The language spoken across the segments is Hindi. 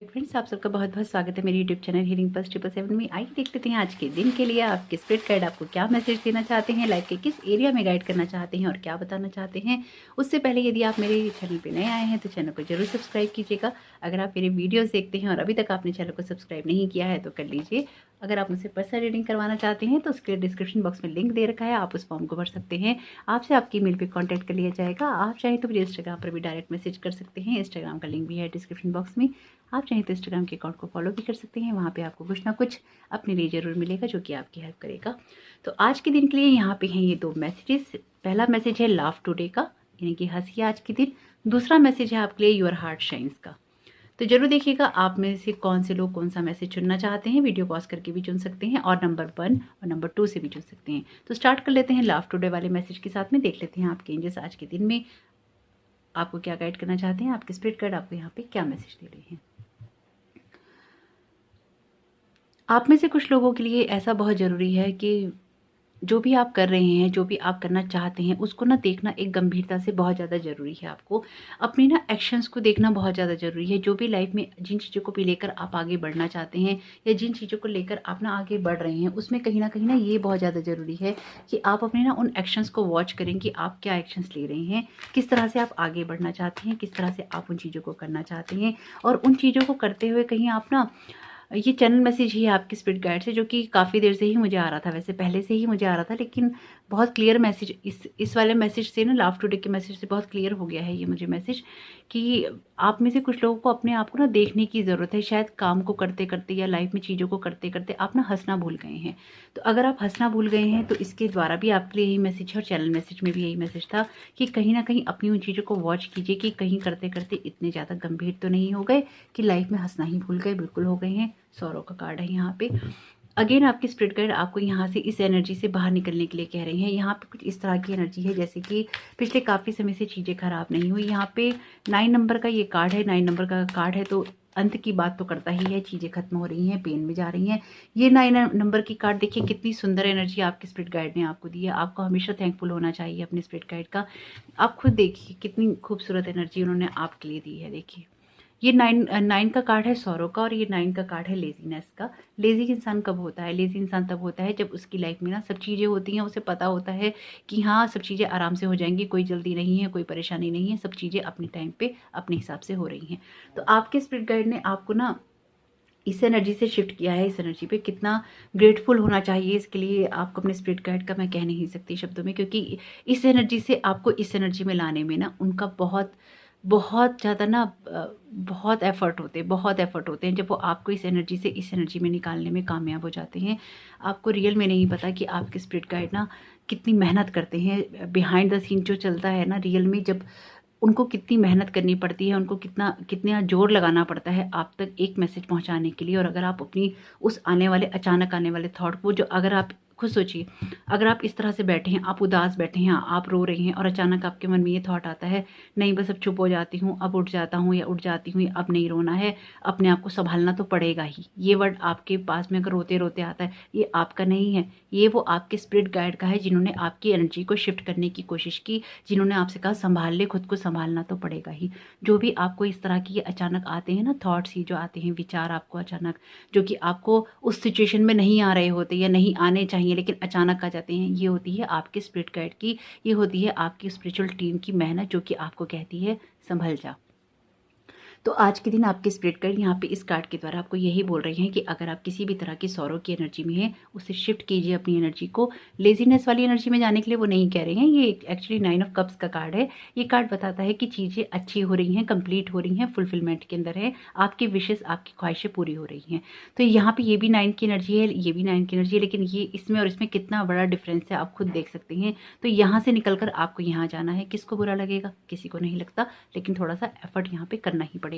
फ्रेंड्स, आप सबका बहुत बहुत स्वागत है मेरे यूट्यूब चैनल हीलिंग प्लस 777 में। आइए देख लेते हैं आज के दिन के लिए आपके स्पिरिट गाइड आपको क्या मैसेज देना चाहते हैं, लाइफ के किस एरिया में गाइड करना चाहते हैं और क्या बताना चाहते हैं। उससे पहले यदि आप मेरे चैनल पे नए आए हैं तो चैनल को जरूर सब्सक्राइब कीजिएगा। अगर आप मेरे वीडियोज़ देखते हैं और अभी तक आपने चैनल को सब्सक्राइब नहीं किया है तो कर लीजिए। अगर आप मुझसे पर्सनल रीडिंग करवाना चाहते हैं तो उसके डिस्क्रिप्शन बॉक्स में लिंक दे रखा है, आप उस फॉर्म को भर सकते हैं। आपसे आपकी ईमेल पे कांटेक्ट कर लिया जाएगा। आप चाहें तो मुझे इंस्टाग्राम पर भी डायरेक्ट मैसेज कर सकते हैं, इंस्टाग्राम का लिंक भी है डिस्क्रिप्शन बॉक्स में। आप चाहें तो इंस्टाग्राम के अकाउंट को फॉलो भी कर सकते हैं, वहाँ पे आपको कुछ ना कुछ अपने लिए ज़रूर मिलेगा जो कि आपकी हेल्प करेगा। तो आज के दिन के लिए यहाँ पे हैं ये 2 मैसेजेस। पहला मैसेज है लाफ टुडे का, यानी कि हंसिए आज के दिन। दूसरा मैसेज है आपके लिए योर हार्ट शाइन्स का। तो जरूर देखिएगा आप में से कौन से लोग कौन सा मैसेज चुनना चाहते हैं। वीडियो पॉज करके भी चुन सकते हैं और नंबर 1 और नंबर 2 से भी चुन सकते हैं। तो स्टार्ट कर लेते हैं लाफ टुडे वाले मैसेज के साथ में। देख लेते हैं आपके एंजल्स आज के दिन में आपको क्या गाइड करना चाहते हैं, आपके स्पिरिट गाइड आपको यहाँ पे क्या मैसेज दे रहे हैं। आप में से कुछ लोगों के लिए ऐसा बहुत ज़रूरी है कि जो भी आप कर रहे हैं, जो भी आप करना चाहते हैं, उसको ना देखना एक गंभीरता से बहुत ज़्यादा ज़रूरी है। आपको अपनी ना एक्शंस को देखना बहुत ज़्यादा ज़रूरी है। जो भी लाइफ में जिन चीज़ों को भी लेकर आप आगे बढ़ना चाहते हैं या जिन चीज़ों को लेकर आप ना आगे बढ़ रहे हैं, उसमें कहीं ना ये बहुत ज़्यादा ज़रूरी है कि आप अपने ना उन एक्शंस को वॉच करें कि आप क्या एक्शंस ले रहे हैं, किस तरह से आप आगे बढ़ना चाहते हैं, किस तरह से आप उन चीज़ों को करना चाहते हैं। और उन चीज़ों को करते हुए कहीं आप ना, ये चैनल मैसेज ही है आपके स्पिरिट गाइड से, जो कि काफ़ी देर से ही मुझे आ रहा था। वैसे पहले से ही मुझे आ रहा था, लेकिन बहुत क्लियर मैसेज इस वाले मैसेज से ना, लाफ टुडे के मैसेज से बहुत क्लियर हो गया है ये मुझे मैसेज कि आप में से कुछ लोगों को अपने आप को ना देखने की ज़रूरत है। शायद काम को करते करते या लाइफ में चीज़ों को करते करते आप ना हंसना भूल गए हैं। तो अगर आप हंसना भूल गए हैं तो इसके द्वारा भी आपके लिए यही मैसेज है और चैनल मैसेज में भी यही मैसेज था कि कहीं ना कहीं अपनी उन चीज़ों को वॉच कीजिए कि कहीं करते करते इतने ज़्यादा गंभीर तो नहीं हो गए कि लाइफ में हंसना ही भूल गए। बिल्कुल हो गए हैं। सौरव का कार्ड है यहाँ पे। अगेन आपके स्पिरिट गाइड आपको यहाँ से इस एनर्जी से बाहर निकलने के लिए कह रहे हैं। यहाँ पे कुछ इस तरह की एनर्जी है जैसे कि पिछले काफ़ी समय से चीज़ें खराब नहीं हुई। यहाँ पे 9 नंबर का ये कार्ड है। 9 नंबर का कार्ड है तो अंत की बात तो करता ही है। चीज़ें खत्म हो रही हैं, पेन में जा रही हैं। ये 9 नंबर की कार्ड देखिए, कितनी सुंदर एनर्जी आपके स्पिरिट गाइड ने आपको दी है। आपको हमेशा थैंकफुल होना चाहिए अपने स्पिरिट गाइड का। आप खुद देखिए कितनी खूबसूरत एनर्जी उन्होंने आपके लिए दी है। देखिए ये 9 का कार्ड है सौरव का और ये 9 का कार्ड है लेजीनेस का। लेजी इंसान कब होता है? लेजी इंसान तब होता है जब उसकी लाइफ में ना सब चीज़ें होती हैं, उसे पता होता है कि हाँ सब चीज़ें आराम से हो जाएंगी, कोई जल्दी नहीं है, कोई परेशानी नहीं है, सब चीज़ें अपने टाइम पे अपने हिसाब से हो रही हैं। तो आपके स्पिरिट गाइड ने आपको ना इस एनर्जी से शिफ्ट किया है। इस एनर्जी पे कितना ग्रेटफुल होना चाहिए इसके लिए आपको अपने स्पिरिट गाइड का मैं कह नहीं सकती शब्दों में, क्योंकि इस एनर्जी से आपको इस एनर्जी में लाने में ना उनका बहुत बहुत ज़्यादा ना बहुत एफर्ट होते हैं, बहुत एफर्ट होते हैं। जब वो आपको इस एनर्जी से इस एनर्जी में निकालने में कामयाब हो जाते हैं, आपको रियल में नहीं पता कि आपके स्पिरिट गाइड ना कितनी मेहनत करते हैं। बिहाइंड द सीन जो चलता है ना रियल में, जब उनको कितनी मेहनत करनी पड़ती है, उनको कितना जोर लगाना पड़ता है आप तक एक मैसेज पहुंचाने के लिए। और अगर आप अपनी उस आने वाले अचानक आने वाले थॉट को, जो अगर आप खुद सोचिए, अगर आप इस तरह से बैठे हैं, आप उदास बैठे हैं, आप रो रहे हैं और अचानक आपके मन में ये थॉट आता है, नहीं बस अब चुप हो जाती हूँ, अब उठ जाता हूँ या उठ जाती हूँ, अब नहीं रोना है, अपने आप को संभालना तो पड़ेगा ही। ये वर्ड आपके पास में अगर रोते रोते आता है, ये आपका नहीं है, ये वो आपके स्पिरिट गाइड का है, जिन्होंने आपकी एनर्जी को शिफ्ट करने की कोशिश की, जिन्होंने आपसे कहा संभाल ले, खुद को संभालना तो पड़ेगा ही। जो भी आपको इस तरह की अचानक आते हैं ना थॉट्स, ही जो आते हैं विचार आपको अचानक, जो कि आपको उस सिचुएशन में नहीं आ रहे होते या नहीं आने चाहिए लेकिन अचानक आ जाते हैं, ये होती है आपके स्पिरिट गाइड की, ये होती है आपकी स्पिरिचुअल टीम की मेहनत, जो कि आपको कहती है संभल जा। तो आज के दिन आपके स्पिरिट गाइड यहाँ पे इस कार्ड के द्वारा आपको यही बोल रहे हैं कि अगर आप किसी भी तरह की सौरव की एनर्जी में हैं, उससे शिफ्ट कीजिए अपनी एनर्जी को। लेजीनेस वाली एनर्जी में जाने के लिए वो नहीं कह रहे हैं। ये एक्चुअली 9 ऑफ कप्स का कार्ड है। ये कार्ड बताता है कि चीज़ें अच्छी हो रही हैं, कंप्लीट हो रही हैं, फुलफिलमेंट के अंदर है, आपकी विशेष, आपकी ख्वाहिशें पूरी हो रही हैं। तो यहाँ पे ये भी 9 की एनर्जी है, ये भी 9 की एनर्जी है, लेकिन ये इसमें और इसमें कितना बड़ा डिफरेंस है आप खुद देख सकते हैं। तो यहाँ से निकलकर आपको यहाँ जाना है। किसको बुरा लगेगा? किसी को नहीं लगता, लेकिन थोड़ा सा एफर्ट यहाँ पे करना ही पड़ेगा।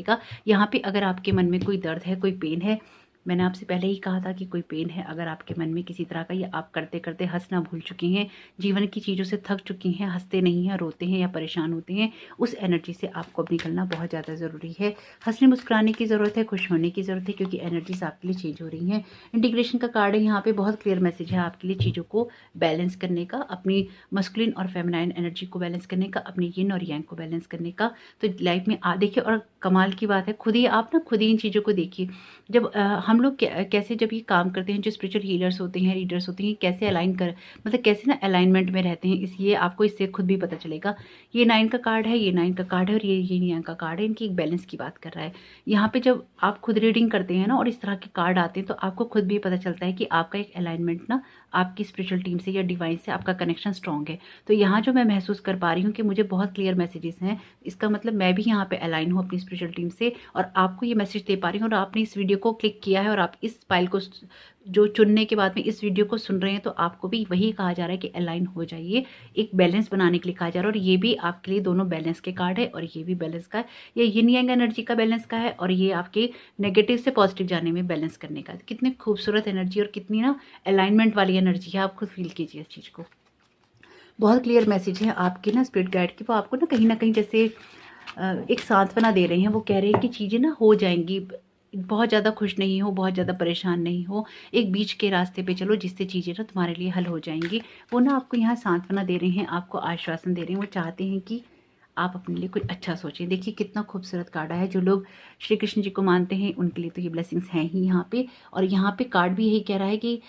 यहाँ पे अगर आपके मन में कोई दर्द है, कोई पेन है, मैंने आपसे पहले ही कहा था कि कोई पेन है अगर आपके मन में किसी तरह का, या आप करते करते हंसना भूल चुकी हैं, जीवन की चीज़ों से थक चुकी हैं, हंसते नहीं हैं, रोते हैं या परेशान होते हैं, उस एनर्जी से आपको अब निकलना बहुत ज़्यादा ज़रूरी है। हंसने मुस्कुराने की ज़रूरत है, खुश होने की ज़रूरत है, क्योंकि एनर्जीज आपके लिए चेंज हो रही हैं। इंटीग्रेशन का कार्ड है यहाँ पे, बहुत क्लियर मैसेज है आपके लिए चीज़ों को बैलेंस करने का, अपनी मस्कुलिन और फेमिनाइन एनर्जी को बैलेंस करने का, अपनी यिन और यांग को बैलेंस करने का। तो लाइफ में देखिए, और कमाल की बात है, खुद ही आप ना खुद ही इन चीज़ों को देखिए। जब हम लोग कैसे जब ये काम करते हैं, जो स्पिरिचुअल हीलर्स होते हैं, रीडर्स होते हैं, कैसे अलाइन कर, मतलब कैसे ना अलाइनमेंट में रहते हैं, इसलिए आपको इससे खुद भी पता चलेगा। ये 9 का कार्ड है, ये 9 का कार्ड है, और ये यिन यांग का कार्ड है, इनकी एक बैलेंस की बात कर रहा है। यहाँ पे जब आप खुद रीडिंग करते हैं ना और इस तरह के कार्ड आते हैं, तो आपको खुद भी पता चलता है कि आपका एक अलाइनमेंट ना आपकी स्पिरिचुअल टीम से या डिवाइन से आपका कनेक्शन स्ट्रॉन्ग है। तो यहाँ जो मैं महसूस कर पा रही हूँ कि मुझे बहुत क्लियर मैसेजेस हैं, इसका मतलब मैं भी यहाँ पे अलाइन हूँ अपनी स्पिरिचुअल टीम से, और आपको ये मैसेज दे पा रही हूँ। और आपने इस वीडियो को क्लिक किया है और आप इस फाइल को जो चुनने के बाद में इस वीडियो को सुन रहे हैं, तो आपको भी वही कहा जा रहा है कि अलाइन हो जाइए, एक बैलेंस बनाने के लिए कहा जा रहा है। और ये भी आपके लिए दोनों बैलेंस के कार्ड है, और ये भी बैलेंस का है, ये यिन यांग एनर्जी का बैलेंस का है, और ये आपके नेगेटिव से पॉजिटिव जाने में बैलेंस करने का। कितनी खूबसूरत एनर्जी और कितनी ना अलाइनमेंट वाली एनर्जी है, आप खुद फील कीजिए इस चीज़ को। बहुत क्लियर मैसेज है आपके ना स्पिरिट गाइड की, वो आपको ना कहीं जैसे एक सांत्वना दे रहे हैं। वो कह रहे हैं कि चीज़ें ना हो जाएंगी, बहुत ज़्यादा खुश नहीं हो, बहुत ज़्यादा परेशान नहीं हो, एक बीच के रास्ते पे चलो जिससे चीज़ें ना तुम्हारे लिए हल हो जाएंगी। वो ना आपको यहाँ सांत्वना दे रहे हैं, आपको आश्वासन दे रहे हैं। वो चाहते हैं कि आप अपने लिए कुछ अच्छा सोचें। देखिए कितना खूबसूरत कार्ड है। जो लोग श्री कृष्ण जी को मानते हैं उनके लिए तो ये ब्लेसिंग्स हैं ही यहाँ पे। और यहाँ पे कार्ड भी यही कह रहा है कि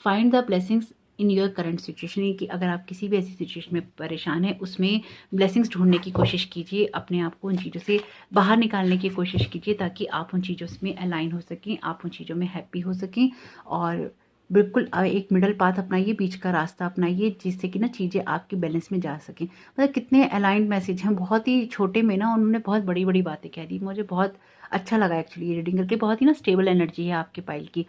find the blessings in your current situation, कि अगर आप किसी भी ऐसी सिचुएशन में परेशान हैं, उसमें ब्लेसिंग्स ढूंढने की कोशिश कीजिए, अपने आप को उन चीज़ों से बाहर निकालने की कोशिश कीजिए, ताकि आप उन चीज़ों में अलाइन हो सकें, आप उन चीज़ों में हैप्पी हो सकें। और बिल्कुल एक मिडल पाथ अपनाइए, बीच का रास्ता अपनाइए, जिससे कि ना चीज़ें आपकी बैलेंस में जा सकें। मतलब कितने अलाइंड मैसेज हैं, बहुत ही छोटे में ना उन्होंने बहुत बड़ी बड़ी बातें कह दी। मुझे बहुत अच्छा लगा एक्चुअली ये रीडिंग करके। बहुत ही ना स्टेबल एनर्जी है आपके पाइल की।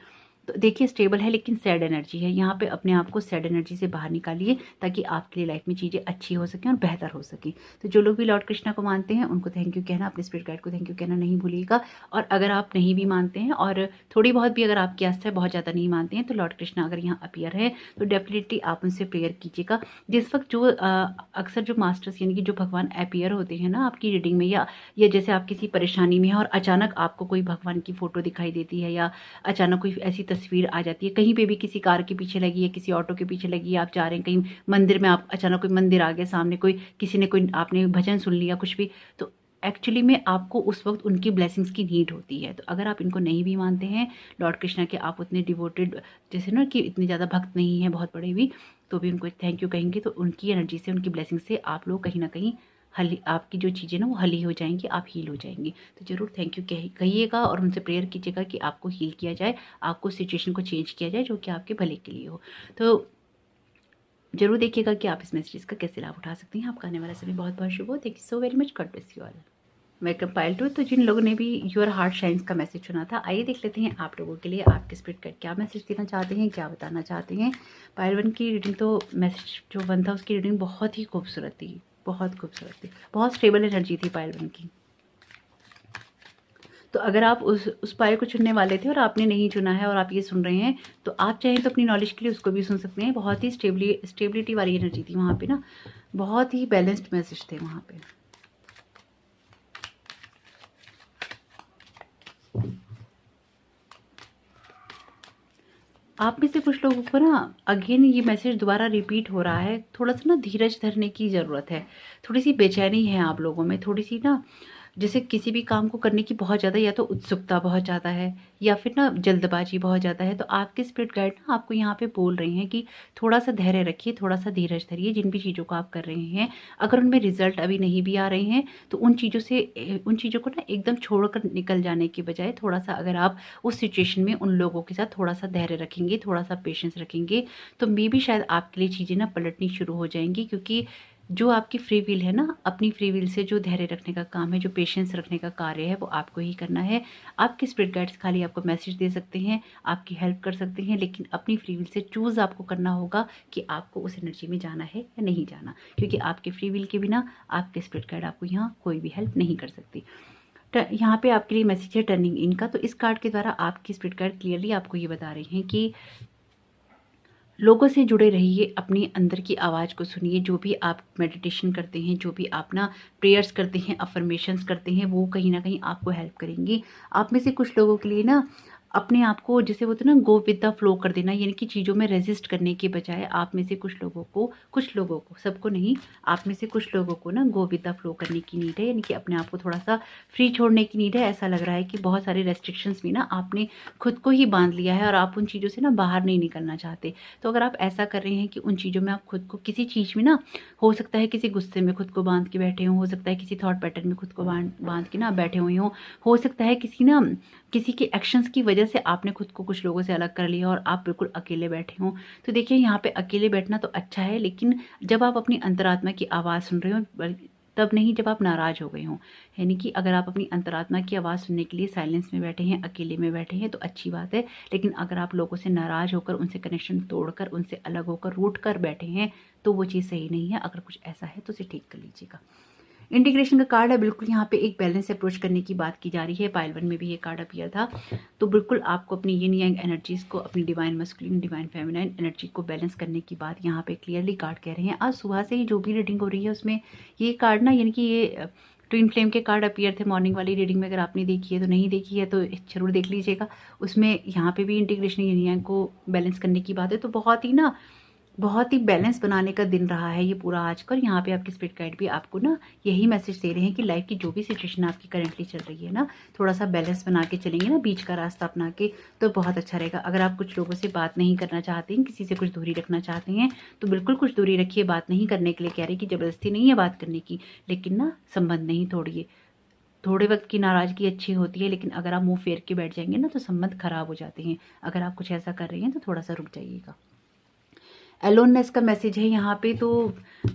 तो देखिए स्टेबल है लेकिन सैड एनर्जी है। यहाँ पे अपने आप को सैड एनर्जी से बाहर निकालिए, ताकि आपके लिए लाइफ में चीज़ें अच्छी हो सकें और बेहतर हो सकें। तो जो लोग भी लॉर्ड कृष्णा को मानते हैं उनको थैंक यू कहना, अपने स्पिरिट गाइड को थैंक यू कहना नहीं भूलिएगा। और अगर आप नहीं भी मानते हैं, और थोड़ी बहुत भी अगर आपकी आस्था है, बहुत ज़्यादा नहीं मानते हैं, तो लॉर्ड कृष्णा अगर यहाँ अपीयर है तो डेफिनेटली आप उनसे प्रेयर कीजिएगा। जिस वक्त जो अक्सर जो मास्टर्स यानी कि जो भगवान अपीयर होते हैं ना आपकी रीडिंग में, या जैसे आप किसी परेशानी में हैं और अचानक आपको कोई भगवान की फ़ोटो दिखाई देती है, या अचानक कोई ऐसी तस्वीर आ जाती है, कहीं पे भी किसी कार के पीछे लगी है, किसी ऑटो के पीछे लगी है, आप जा रहे हैं कहीं मंदिर में, आप अचानक कोई मंदिर आ गया सामने, कोई किसी ने कोई आपने भजन सुन लिया कुछ भी, तो एक्चुअली में आपको उस वक्त उनकी ब्लेसिंग्स की नीड होती है। तो अगर आप इनको नहीं भी मानते हैं लॉर्ड कृष्णा के, आप उतने डिवोटेड जैसे ना कि इतने ज़्यादा भक्त नहीं हैं बहुत बड़े भी, तो भी उनको थैंक यू कहेंगे, तो उनकी एनर्जी से, उनकी ब्लेसिंग से आप लोग कहीं ना कहीं हल, आपकी जो चीज़ें ना वो हली हो जाएंगी, आप हील हो जाएंगी। तो ज़रूर थैंक यू कहिएगा और उनसे प्रेयर कीजिएगा कि आपको हील किया जाए, आपको सिचुएशन को चेंज किया जाए, जो कि आपके भले के लिए हो। तो जरूर देखिएगा कि आप इस मैसेज का कैसे लाभ उठा सकती हैं। आपका आने वाला समय बहुत बहुत शुभ हो। Thank you so very much, God bless you all. Welcome Payal too. तो जिन लोगों ने भी योर हार्ट शाइन्स का मैसेज सुना था, आइए देख लेते हैं आप लोगों के लिए आपके स्पिरिट गाइड क्या मैसेज देना चाहते हैं, क्या बताना चाहते हैं। पायल 1 की रीडिंग, तो मैसेज जो 1 था उसकी रीडिंग बहुत ही खूबसूरत थी, बहुत खूबसूरत थी, बहुत स्टेबल एनर्जी थी पायल 1 की। तो अगर आप उस पायल को चुनने वाले थे और आपने नहीं चुना है और आप ये सुन रहे हैं, तो आप चाहें तो अपनी नॉलेज के लिए उसको भी सुन सकते हैं। बहुत ही स्टेबिलिटी वाली एनर्जी थी वहाँ पे ना, बहुत ही बैलेंस्ड मैसेज थे वहाँ पे। आप में से कुछ लोगों को ना अगेन ये मैसेज दोबारा रिपीट हो रहा है। थोड़ा सा ना धीरज धरने की ज़रूरत है, थोड़ी सी बेचैनी है आप लोगों में, थोड़ी सी ना जैसे किसी भी काम को करने की बहुत ज़्यादा या तो उत्सुकता बहुत ज़्यादा है, या फिर ना जल्दबाजी बहुत ज़्यादा है। तो आपके स्पिरिट गाइड ना आपको यहाँ पे बोल रहे हैं कि थोड़ा सा धैर्य रखिए, थोड़ा सा धीरज धरिए। जिन भी चीज़ों को आप कर रहे हैं, अगर उनमें रिजल्ट अभी नहीं भी आ रहे हैं, तो उन चीज़ों को ना एकदम छोड़कर निकल जाने के बजाय, थोड़ा सा अगर आप उस सिचुएशन में उन लोगों के साथ थोड़ा सा धैर्य रखेंगे, थोड़ा सा पेशेंस रखेंगे, तो मे बी शायद आपके लिए चीज़ें ना पलटनी शुरू हो जाएंगी। क्योंकि जो आपकी फ्री विल है ना, अपनी फ्री विल से जो धैर्य रखने का काम है, जो पेशेंस रखने का कार्य है, वो आपको ही करना है। आपके स्पिरिट गाइड्स खाली आपको मैसेज दे सकते हैं, आपकी हेल्प कर सकते हैं, लेकिन अपनी फ्री विल से चूज़ आपको करना होगा कि आपको उस एनर्जी में जाना है या नहीं जाना। क्योंकि आपके फ्री विल के बिना आपके स्पिरिट गाइड आपको यहाँ कोई भी हेल्प नहीं कर सकती। यहाँ पे आपके लिए मैसेज है टर्निंग इन का। तो इस कार्ड के द्वारा आपकी स्पिरिट गाइड क्लियरली आपको ये बता रहे हैं कि लोगों से जुड़े रहिए, अपनी अंदर की आवाज़ को सुनिए। जो भी आप मेडिटेशन करते हैं, जो भी आप ना प्रेयर्स करते हैं, अफर्मेशंस करते हैं, वो कहीं ना कहीं आपको हेल्प करेंगी। आप में से कुछ लोगों के लिए ना अपने आप को जैसे बोलते हैं ना गो विद द फ्लो कर देना, यानी कि चीज़ों में रेजिस्ट करने के बजाय आप में से कुछ लोगों को, सबको नहीं, आप में से कुछ लोगों को ना गो विद द फ्लो करने की नीड है, यानी कि अपने आप को थोड़ा सा फ्री छोड़ने की नीड है। ऐसा लग रहा है कि बहुत सारे रेस्ट्रिक्शंस में ना आपने खुद को ही बांध लिया है और आप उन चीज़ों से ना बाहर नहीं निकलना चाहते। तो अगर आप ऐसा कर रहे हैं कि उन चीज़ों में आप खुद को किसी चीज़ में ना, हो सकता है किसी गुस्से में खुद को बांध के बैठे हों, हो सकता है किसी थॉट पैटर्न में खुद को बांध के ना बैठे हुए हों, हो सकता है किसी के एक्शंस की वजह से आपने खुद को कुछ लोगों से अलग कर लिया और आप बिल्कुल अकेले बैठे हों। तो देखिए यहाँ पे अकेले बैठना तो अच्छा है, लेकिन जब आप अपनी अंतरात्मा की आवाज़ सुन रहे हो तब नहीं, जब आप नाराज़ हो गए हों। यानी कि अगर आप अपनी अंतरात्मा की आवाज़ सुनने के लिए साइलेंस में बैठे हैं, अकेले में बैठे हैं, तो अच्छी बात है। लेकिन अगर आप लोगों से नाराज़ होकर, उनसे कनेक्शन तोड़कर, उनसे अलग होकर, रूठ कर बैठे हैं, तो वो चीज़ सही नहीं है। अगर कुछ ऐसा है तो उसे ठीक कर लीजिएगा। इंटीग्रेशन का कार्ड है, बिल्कुल यहाँ पे एक बैलेंस अप्रोच करने की बात की जा रही है। पाइल 1 में भी ये कार्ड अपीयर था। तो बिल्कुल आपको अपनी यिन यांग एनर्जीज को, अपनी divine masculine, divine feminine energy को बैलेंस करने की बात यहाँ पे क्लियरली कार्ड कह रहे हैं। आज सुबह से ही जो भी रीडिंग हो रही है उसमें ये कार्ड ना, यानी कि ये ट्विन फ्लेम के कार्ड अपीयर थे मॉर्निंग वाली रीडिंग में। अगर आपने देखी है तो, नहीं देखी है तो जरूर देख लीजिएगा। उसमें यहाँ पे भी इंटीग्रेशन, यिन यांग को बैलेंस करने की बात है। तो बहुत ही बैलेंस बनाने का दिन रहा है ये पूरा आज का। यहाँ पे आपकी स्पिरिट गाइड भी आपको ना यही मैसेज दे रहे हैं कि लाइफ की जो भी सिचुएशन आपकी करंटली चल रही है ना, थोड़ा सा बैलेंस बना के चलेंगे ना, बीच का रास्ता अपना के, तो बहुत अच्छा रहेगा। अगर आप कुछ लोगों से बात नहीं करना चाहते हैं, किसी से कुछ दूरी रखना चाहते हैं, तो बिल्कुल कुछ दूरी रखिए। बात नहीं करने के लिए कह रहे कि जबरदस्ती नहीं है बात करने की, लेकिन ना संबंध नहीं तोड़िए। थोड़े वक्त की नाराज़गी अच्छी होती है, लेकिन अगर आप मुंह फेर के बैठ जाएंगे ना तो संबंध खराब हो जाते हैं। अगर आप कुछ ऐसा कर रहे हैं तो थोड़ा सा रुक जाइएगा। एलोननेस का मैसेज है यहाँ पे। तो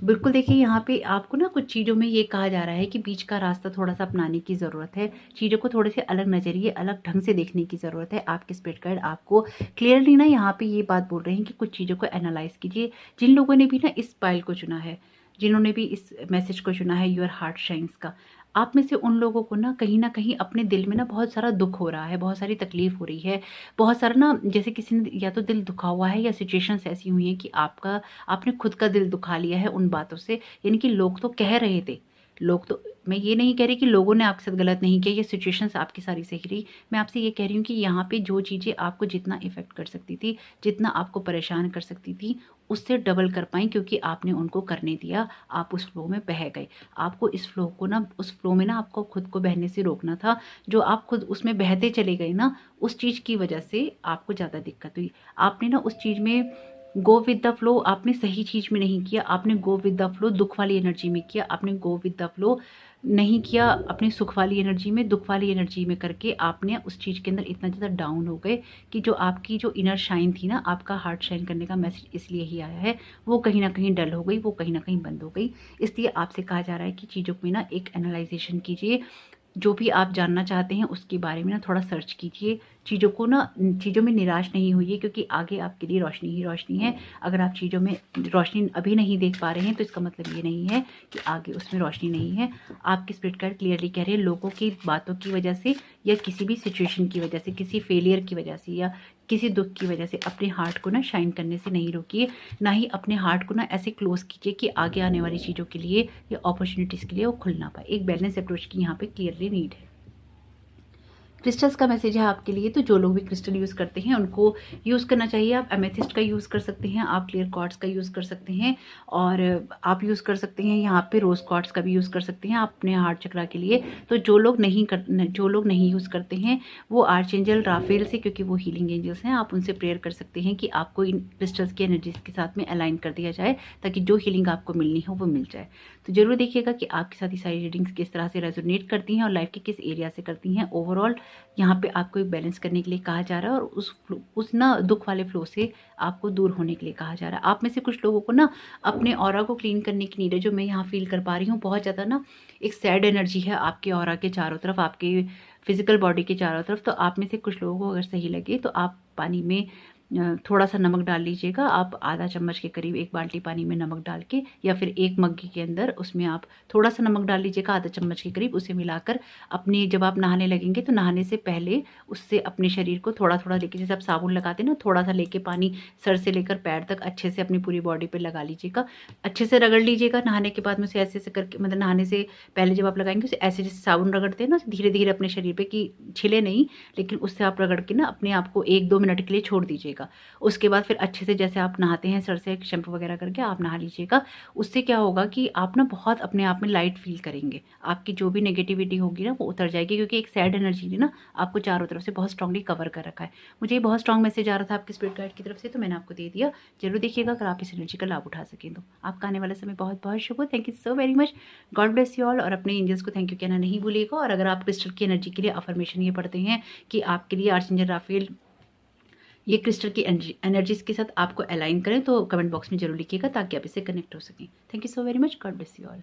बिल्कुल देखिए यहाँ पे आपको ना कुछ चीज़ों में ये कहा जा रहा है कि बीच का रास्ता थोड़ा सा अपनाने की ज़रूरत है। चीज़ों को थोड़े से अलग नज़रिए, अलग ढंग से देखने की ज़रूरत है। आपके स्पिरिट गाइड आपको क्लियरली ना यहाँ पे ये बात बोल रहे हैं कि कुछ चीज़ों को एनालाइज कीजिए। जिन लोगों ने भी ना इस पाइल को चुना है, जिन्होंने भी इस मैसेज को चुना है, योर हार्ट शाइन्स का, आप में से उन लोगों को ना कहीं अपने दिल में ना बहुत सारा दुख हो रहा है, बहुत सारी तकलीफ हो रही है, बहुत सारा ना, जैसे किसी ने या तो दिल दुखा हुआ है या सिचुएशंस ऐसी हुई हैं कि आपने खुद का दिल दुखा लिया है उन बातों से। यानी कि लोग तो कह रहे थे, लोग तो, मैं ये नहीं कह रही कि लोगों ने आपके साथ गलत नहीं किया, ये सिचुएशंस आपकी सारी सही रही। मैं आपसे ये कह रही हूँ कि यहाँ पे जो चीज़ें आपको जितना इफेक्ट कर सकती थी, जितना आपको परेशान कर सकती थी, उससे डबल कर पाई, क्योंकि आपने उनको करने दिया। आप उस फ्लो में बह गए। आपको इस फ्लो को ना, उस फ्लो में ना आपको खुद को बहने से रोकना था। जो आप खुद उसमें बहते चले गए ना, उस चीज़ की वजह से आपको ज़्यादा दिक्कत हुई। आपने ना उस चीज़ में गो विद द फ्लो, आपने सही चीज़ में नहीं किया। आपने गो विद द फ्लो दुख वाली एनर्जी में किया। आपने गो विद द फ्लो नहीं किया अपनी सुख वाली एनर्जी में, दुख वाली एनर्जी में करके आपने उस चीज़ के अंदर इतना ज़्यादा डाउन हो गए कि जो आपकी जो इनर शाइन थी ना, आपका हार्ट शाइन करने का मैसेज इसलिए ही आया है, वो कहीं ना कहीं डल हो गई, वो कहीं ना कहीं बंद हो गई। इसलिए आपसे कहा जा रहा है कि चीज़ों में ना एक एनालाइजेशन कीजिए। जो भी आप जानना चाहते हैं उसके बारे में ना थोड़ा सर्च कीजिए। चीज़ों में निराश नहीं होइए, क्योंकि आगे आपके लिए रोशनी ही रोशनी है। अगर आप चीज़ों में रोशनी अभी नहीं देख पा रहे हैं तो इसका मतलब ये नहीं है कि आगे उसमें रोशनी नहीं है। आपके स्पिरिट गाइड क्लियरली कह रहे हैं, लोगों की बातों की वजह से या किसी भी सिचुएशन की वजह से, किसी फेलियर की वजह से या किसी दुख की वजह से अपने हार्ट को ना शाइन करने से नहीं रोकिए। ना ही अपने हार्ट को ना ऐसे क्लोज कीजिए कि आगे आने वाली चीज़ों के लिए या अपॉर्चुनिटीज़ के लिए वो खुल ना पाए। एक बैलेंस अप्रोच की यहाँ पे क्लियरली नीड है। क्रिस्टल्स का मैसेज है आपके लिए। तो जो लोग भी क्रिस्टल यूज़ करते हैं उनको यूज़ करना चाहिए। आप एमेथिस्ट का यूज़ कर सकते हैं, आप क्लियर क्वार्ट्ज का यूज़ कर सकते हैं, और आप यूज़ कर सकते हैं यहाँ पे रोज़ क्वार्ट्ज का भी यूज़ कर सकते हैं अपने हार्ट चक्रा के लिए। तो जो लोग नहीं यूज़ करते हैं वो आर्चएंजल राफेल से, क्योंकि वो हीलिंग एंजल्स हैं, आप उनसे प्रेयर कर सकते हैं कि आपको इन क्रिस्टल्स की एनर्जीज के साथ में अलाइन कर दिया जाए, ताकि जो हीलिंग आपको मिलनी हो वो मिल जाए। तो जरूर देखिएगा कि आपके साथ ही सारी रीडिंग्स किस तरह से रेजोनेट करती हैं और लाइफ के किस एरिया से करती हैं। ओवरऑल यहाँ पे आपको एक बैलेंस करने के लिए कहा जा रहा है, और उस ना दुख वाले फ्लो से आपको दूर होने के लिए कहा जा रहा है। आप में से कुछ लोगों को ना अपने ऑरा को क्लीन करने की नीड है, जो मैं यहाँ फील कर पा रही हूँ। बहुत ज़्यादा ना एक सैड एनर्जी है आपके ऑरा के चारों तरफ, आपके फिजिकल बॉडी के चारों तरफ। तो आप में से कुछ लोगों को अगर सही लगे तो आप पानी में थोड़ा सा नमक डाल लीजिएगा। आप आधा चम्मच के करीब 1 बाल्टी पानी में नमक डाल के, या फिर 1 मग्गे के अंदर उसमें आप थोड़ा सा नमक डाल लीजिएगा, आधा चम्मच के करीब। उसे मिलाकर अपनी जब आप नहाने लगेंगे तो नहाने से पहले उससे अपने शरीर को थोड़ा-थोड़ा लेके, जैसे आप साबुन लगाते हैं ना, थोड़ा-सा लेके पानी सर से लेकर पैर तक अच्छे से अपनी पूरी बॉडी पे लगा लीजिएगा। अच्छे से रगड़ लीजिएगा। नहाने के बाद में उसे ऐसे-ऐसे करके, मतलब नहाने से पहले जब आप लगाएँगे उसे ऐसे जैसे साबुन रगड़ते हैं ना, धीरे-धीरे अपने शरीर पे, कि छिले नहीं, लेकिन उससे आप रगड़ के ना अपने आप को 1-2 मिनट के लिए छोड़ दीजिएगा। उसके बाद फिर अच्छे से जैसे आप नहाते हैं सर से शैम्पू वगैरह करके आप नहा लीजिएगा। उससे क्या होगा कि आप ना बहुत अपने आप में लाइट फ़ील करेंगे। आपकी जो भी नेगेटिविटी होगी ना वो उतर जाएगी, क्योंकि एक सैड एनर्जी ने ना आपको चारों तरफ से बहुत स्ट्रांगली कवर कर रखा है। मुझे ये बहुत स्ट्रांग मैसेज आ रहा था आपके स्पिरिट गाइड की तरफ से, तो मैंने आपको दे दिया। ज़रूर देखिएगा अगर आप इस एनर्जी का लाभ उठा सकें तो। आपका आने वाला समय बहुत-बहुत शुभ हो। Thank you so very much. God bless you all. और अपने एंजल्स को थैंक यू कहना नहीं भूलिएगा। और अगर आप क्रिस्टल की एनर्जी के लिए अफर्मेशन ये पढ़ते हैं कि आपके लिए आर्चएंजल राफेल ये क्रिस्टल की एनर्जीज के साथ आपको अलाइन करें, तो कमेंट बॉक्स में जरूर लिखिएगा ताकि आप इससे कनेक्ट हो सकें। Thank you so very much. God bless you all.